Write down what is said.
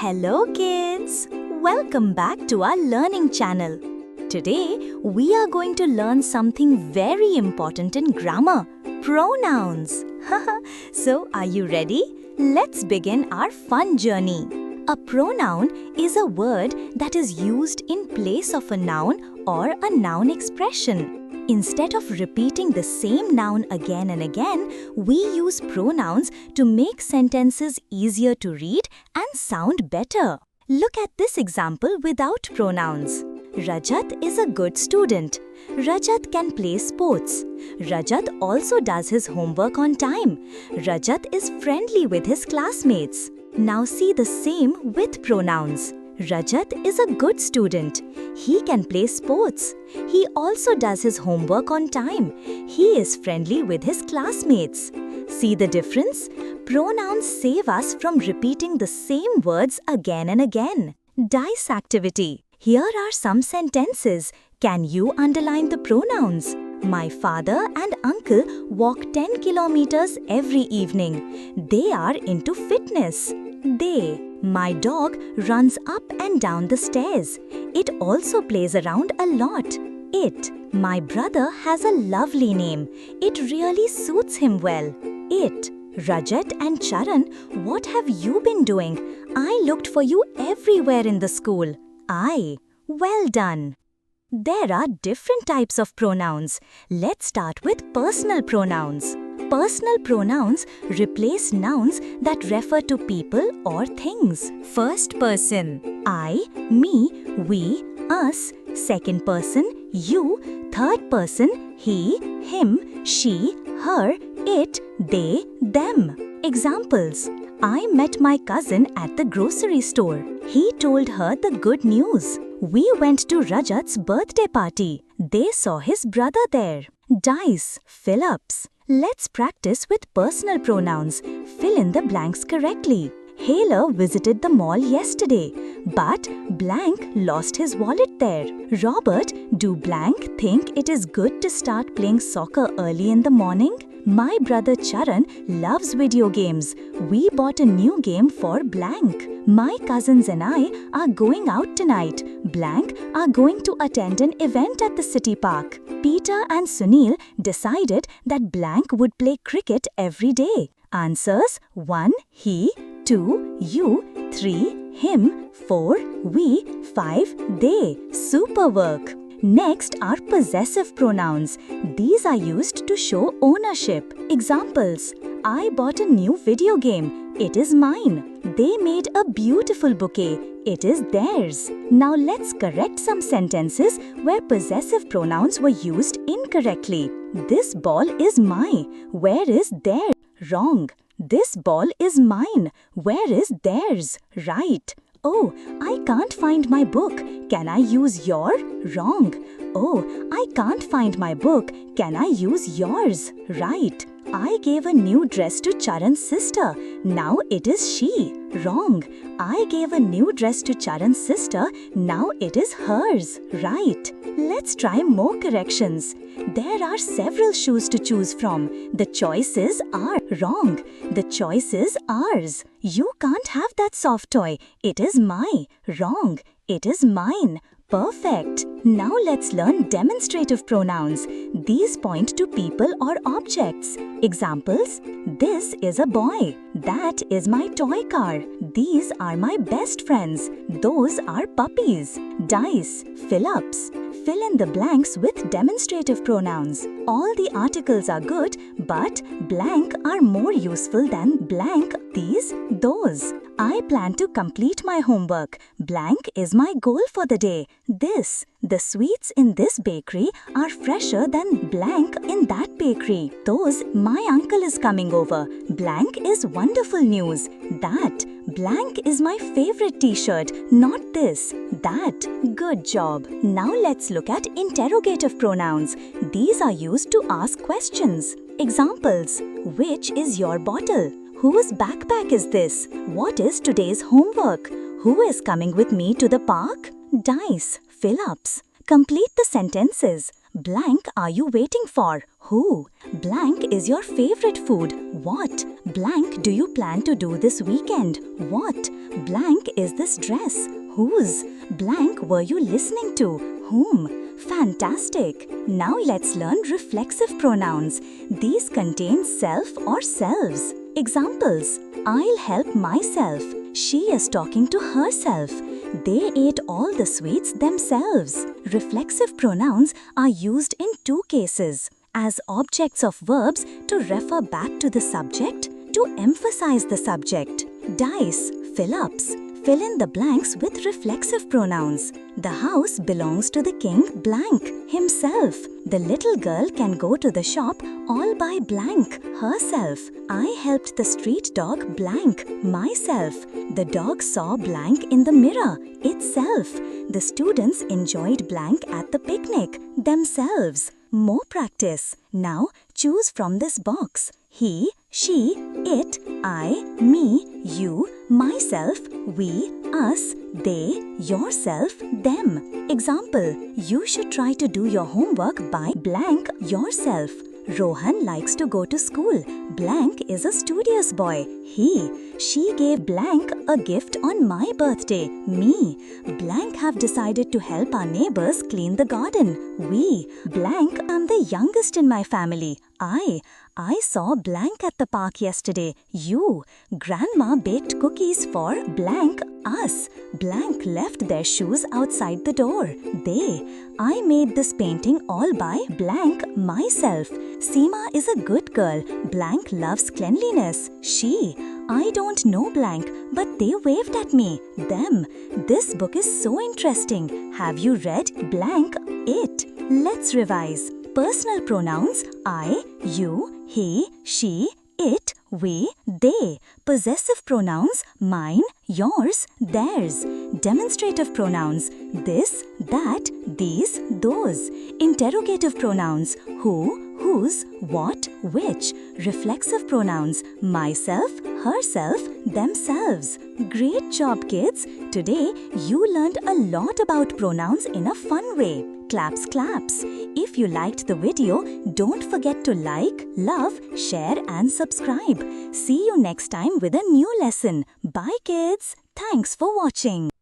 Hello kids! Welcome back to our learning channel. Today we are going to learn something very important in grammar, pronouns. So are you ready? Let's begin our fun journey. A pronoun is a word that is used in place of a noun or a noun expression. Instead of repeating the same noun again and again, we use pronouns to make sentences easier to read and sound better. Look at this example without pronouns. Rajat is a good student. Rajat can play sports. Rajat also does his homework on time. Rajat is friendly with his classmates. Now see the same with pronouns. Rajat is a good student. He can play sports. He also does his homework on time. He is friendly with his classmates. See the difference? Pronouns save us from repeating the same words again and again. Dice activity. Here are some sentences. Can you underline the pronouns? My father and uncle walk 10 kilometers every evening. They are into fitness. They. My dog runs up and down the stairs. It also plays around a lot. It. My brother has a lovely name. It really suits him well. It. Rajat and Charan, what have you been doing? I looked for you everywhere in the school. I. Well done. There are different types of pronouns. Let's start with personal pronouns. Personal pronouns replace nouns that refer to people or things. First person, I, me, we, us. Second person, you. Third person, he, him, she, her, it, they, them. Examples. I met my cousin at the grocery store. He told her the good news. We went to Rajat's birthday party. They saw his brother there. Dice, fill-ups. Let's practice with personal pronouns. Fill in the blanks correctly. Haler visited the mall yesterday, but blank lost his wallet there. Robert, do blank think it is good to start playing soccer early in the morning? My brother Charan loves video games. We bought a new game for blank. My cousins and I are going out tonight. Blank are going to attend an event at the city park. Peter and Sunil decided that blank would play cricket every day. Answers 1. He, 2. You, 3. Him, 4. We, 5. They. Super work. Next are possessive pronouns. These are used to show ownership. Examples. I bought a new video game. It is mine. They made a beautiful bouquet. It is theirs. Now let's correct some sentences where possessive pronouns were used incorrectly. This ball is mine. Where is theirs? Wrong. This ball is mine. Where is theirs? Right. Oh, I can't find my book. Can I use your? Wrong. Oh, I can't find my book. Can I use yours? Right. I gave a new dress to Charan's sister. Now it is she. Wrong. I gave a new dress to Charan's sister. Now it is hers. Right. Let's try more corrections. There are several shoes to choose from. The choices are wrong. The choice is ours. You can't have that soft toy. It is my. Wrong. It is mine. Perfect. Now let's learn demonstrative pronouns. These point to people or objects. Examples. This is a boy. That is my toy car. These are my best friends. Those are puppies. Dice. Fill-ups. Fill in the blanks with demonstrative pronouns. All the articles are good, but blank are more useful than blank, these, those. I plan to complete my homework. Blank is my goal for the day. This. The sweets in this bakery are fresher than blank in that bakery. Those, my uncle is coming over. Blank is wonderful news. That. Blank is my favorite t-shirt, not this. That. Good job. Now let's look at interrogative pronouns. These are used to ask questions. Examples. Which is your bottle? Whose backpack is this? What is today's homework? Who is coming with me to the park? Dice. Fill-ups. Complete the sentences. Blank are you waiting for? Who? Blank is your favorite food. What? Blank do you plan to do this weekend? What? Blank is this dress? Whose? Blank were you listening to? Whom? Fantastic! Now let's learn reflexive pronouns. These contain self or selves. Examples: I'll help myself. She is talking to herself. They ate all the sweets themselves. Reflexive pronouns are used in two cases: as objects of verbs to refer back to the subject, to emphasize the subject. Dice, fill-ups. Fill in the blanks with reflexive pronouns. The house belongs to the king blank himself. The little girl can go to the shop all by blank herself. I helped the street dog blank myself. The dog saw blank in the mirror itself. The students enjoyed blank at the picnic themselves. More practice. Now choose from this box: he, she, it, I, me, you, myself, we, us, they, yourself, them. Example: you should try to do your homework by blank yourself. Rohan likes to go to school. Blank is a studious boy. She gave blank a gift on my birthday. Me. Blank have decided to help our neighbors clean the garden. We. Blank am the youngest in my family. I saw blank at the park yesterday. You. Grandma baked cookies for blank us. Blank left their shoes outside the door. They. I made this painting all by blank myself. Seema is a good girl. Blank loves cleanliness. She. I don't know blank, but they waved at me. Them. This book is so interesting. Have you read blank it? Let's revise. Personal pronouns: I, you, he, she, it, we, they. Possessive pronouns: mine, yours, theirs. Demonstrative pronouns: this, that, these, those. Interrogative pronouns: who, whose, what, which. Reflexive pronouns: myself, herself, themselves. Great job, kids! Today you learned a lot about pronouns in a fun way. Claps, claps. If you liked the video, don't forget to like, love, share and subscribe. See you next time with a new lesson. Bye kids. Thanks for watching.